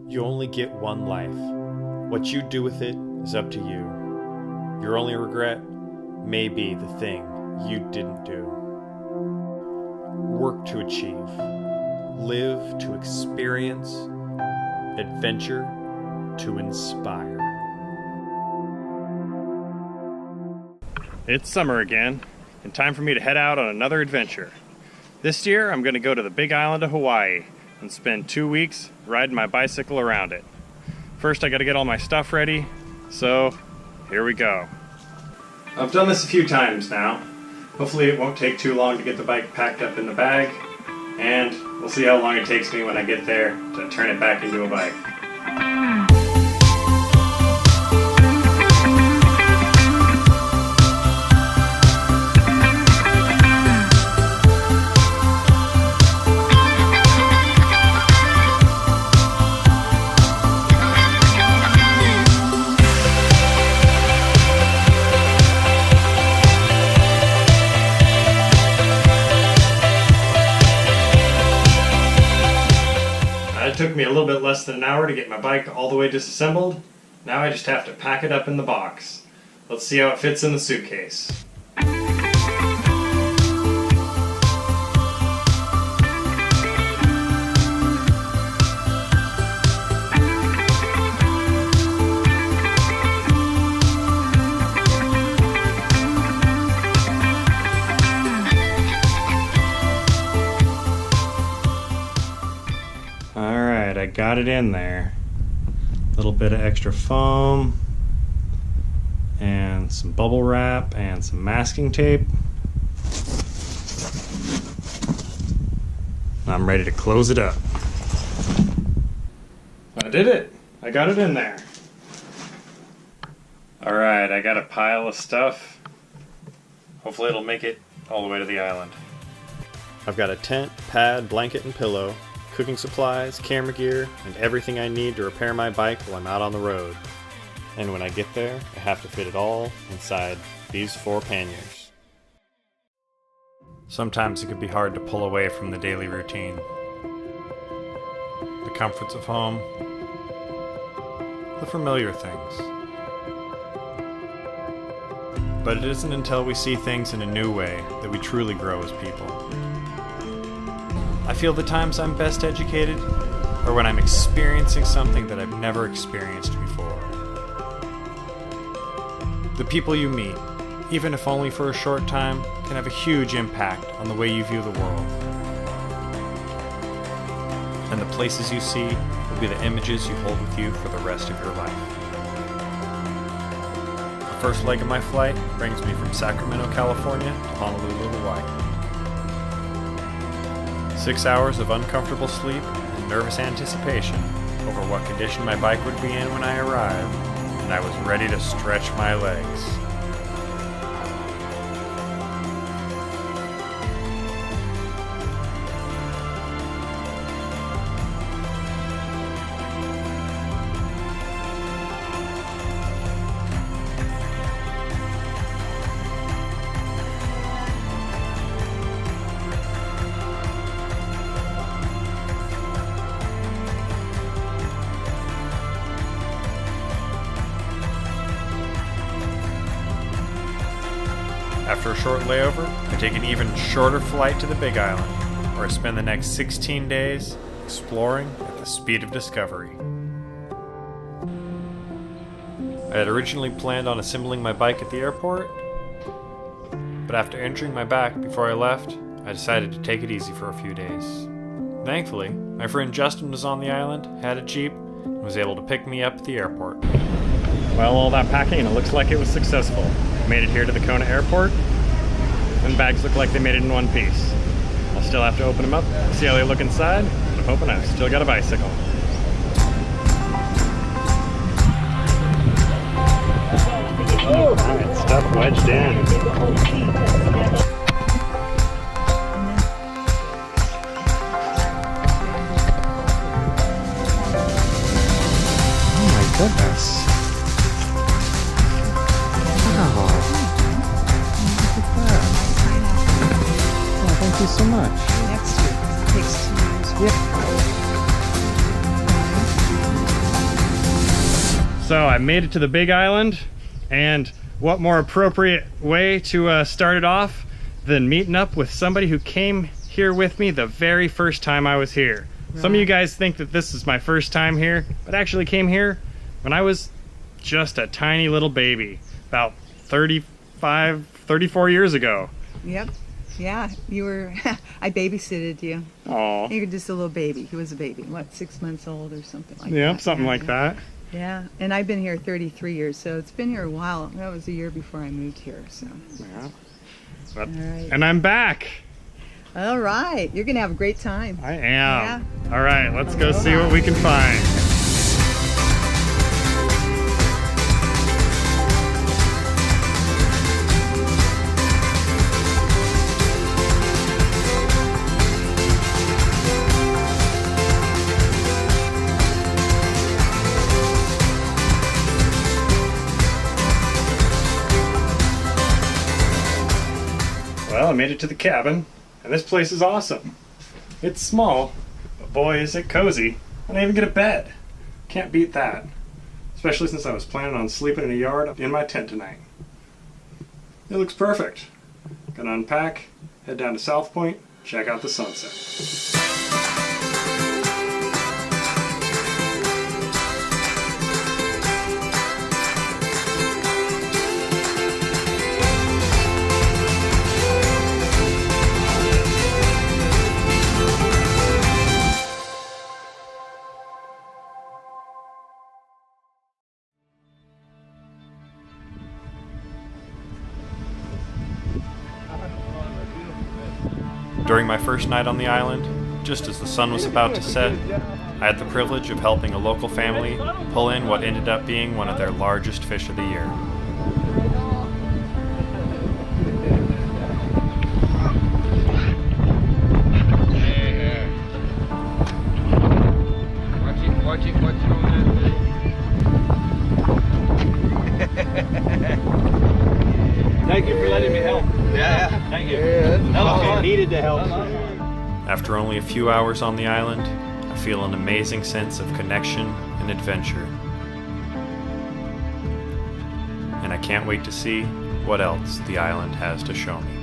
You only get one life. What you do with it is up to you. Your only regret may be the thing you didn't do. Work to achieve. Live to experience. Adventure to inspire. It's summer again, and time for me to head out on another adventure. This year, I'm going to go to the Big Island of Hawaii and spend 2 weeks riding my bicycle around it. First, I got to get all my stuff ready, so here we go. I've done this a few times now. Hopefully it won't take too long to get the bike packed up in the bag, and we'll see how long it takes me when I get there to turn it back into a bike. It took me a little bit less than an hour to get my bike all the way disassembled. Now I just have to pack it up in the box. Let's see how it fits in the suitcase. Alright, I got it in there. A little bit of extra foam and some bubble wrap and some masking tape. I'm ready to close it up. I did it! I got it in there. Alright, I got a pile of stuff. Hopefully it'll make it all the way to the island. I've got a tent, pad, blanket, and pillow, cooking supplies, camera gear, and everything I need to repair my bike while I'm out on the road. And when I get there, I have to fit it all inside these 4 panniers. Sometimes it can be hard to pull away from the daily routine. The comforts of home, the familiar things. But it isn't until we see things in a new way that we truly grow as people. I feel the times I'm best educated are when I'm experiencing something that I've never experienced before. The people you meet, even if only for a short time, can have a huge impact on the way you view the world. And the places you see will be the images you hold with you for the rest of your life. The first leg of my flight brings me from Sacramento, California to Honolulu, Hawaii. 6 hours of uncomfortable sleep and nervous anticipation over what condition my bike would be in when I arrived, and I was ready to stretch my legs. After a short layover, I take an even shorter flight to the Big Island, where I spend the next 16 days exploring at the speed of discovery. I had originally planned on assembling my bike at the airport, but after injuring my back before I left, I decided to take it easy for a few days. Thankfully, my friend Justin was on the island, had a Jeep, and was able to pick me up at the airport. Well, all that packing, and it looks like it was successful. Made it here to the Kona airport, and bags look like they made it in one piece. I'll still have to open them up, see how they look inside, but I'm hoping I've still got a bicycle. Alright, stuff wedged in. Oh my goodness. Thank you so much. Next year. It takes 2 years. Yeah. So I made it to the Big Island, and what more appropriate way to start it off than meeting up with somebody who came here with me the very first time I was here. Right. Some of you guys think that this is my first time here, but I actually came here when I was just a tiny little baby, about 34 years ago. Yep. Yeah, you were, I babysitted you. Oh. You were just a little baby. He was a baby, what, 6 months old or something like that? Yep, something like that. Yeah, and I've been here 33 years, so it's been here a while. That was a year before I moved here, so. Yeah. All right. And I'm back. All right, you're gonna have a great time. I am. Yeah. All right, let's go see what we can find. Well, I made it to the cabin, and this place is awesome. It's small, but boy is it cozy. And I even get a bed. Can't beat that. Especially since I was planning on sleeping in a yard in my tent tonight. It looks perfect. Gonna unpack, head down to South Point, check out the sunset. During my first night on the island, just as the sun was about to set, I had the privilege of helping a local family pull in what ended up being one of their largest fish of the year. Watch it on that. Thank you for letting me help. Yeah. Thank you. I needed the help. After only a few hours on the island, I feel an amazing sense of connection and adventure. And I can't wait to see what else the island has to show me.